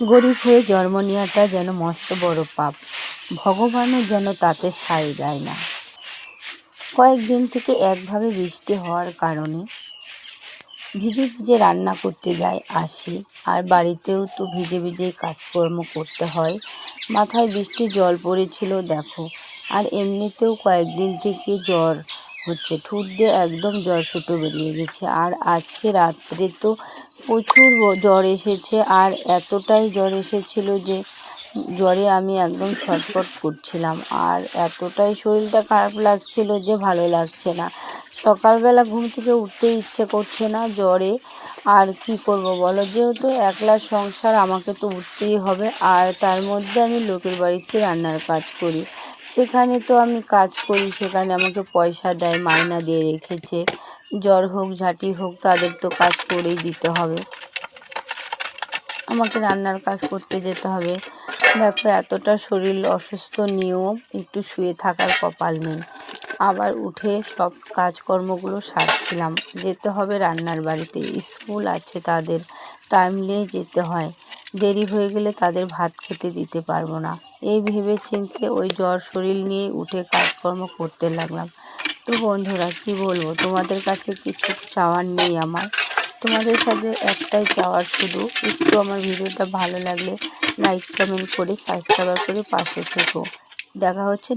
গরিব হয়ে জন্ম নেওয়াটা যেন মস্ত বড় পাপ, ভগবানও যেন তাতে সায় দেয় না। কয়েকদিন থেকে একভাবে বৃষ্টি হওয়ার কারণে ভিজে ভিজে রান্না করতে যাই আসি, আর বাড়িতেও তো ভিজে ভিজেই কাজকর্ম করতে হয়। মাথায় বৃষ্টির জল পড়েছিল দেখো, আর এমনিতেও কয়েকদিন থেকে জ্বর হচ্ছে, ঠুট দিয়ে একদম জ্বর সুতো বেরিয়ে গেছে। আর আজকে রাত্রে তো প্রচুর জ্বর এসেছে, আর এতটাই জ্বর এসেছিল যে জ্বরে আমি একদম ছটফট করছিলাম, আর এতটাই শরীরটা খারাপ লাগছিল যে ভালো লাগছে না। সকালবেলা ঘুম থেকে উঠতে ইচ্ছে করছে না জ্বরে, আর কি করব বলো, যেহেতু একলা সংসার আমাকে তো উঠতেই হবে। আর তার মধ্যে আমি লোকের বাড়িতে রান্নার কাজ করি, সেখানে তো আমি কাজ করি, সেখানে আমাকে পয়সা দেয়, মাইনা দিয়ে রেখেছে। জ্বর হোক ঝাঁটি হোক তাদের তো কাজ করেই দিতে হবে, আমাকে রান্নার কাজ করতে যেতে হবে। দেখো এতটা শরীর অসুস্থ নিয়েও একটু শুয়ে থাকার কপাল নেই, আবার উঠে সব কাজকর্মগুলো সারছিলাম। যেতে হবে রান্নার বাড়িতে, স্কুল আছে তাদের, টাইমলি যেতে হয়, দেরি হয়ে গেলে তাদের ভাত খেতে দিতে পারবো না। এই ভেবে চিন্তে ওই জ্বর শরীর নিয়ে উঠে কাজকর্ম করতে লাগলাম। তো বন্ধুরা কি বলবো, তোমাদের কাছে কিছু চাওয়ার নেই আমার, তোমাদের সাথে একটাই চাওয়ার, শুধু একটু আমার ভিডিওটা ভালো লাগলে লাইক কমেন্ট করে সাবস্ক্রাইব করে পাশে থেকো। দেখা হচ্ছে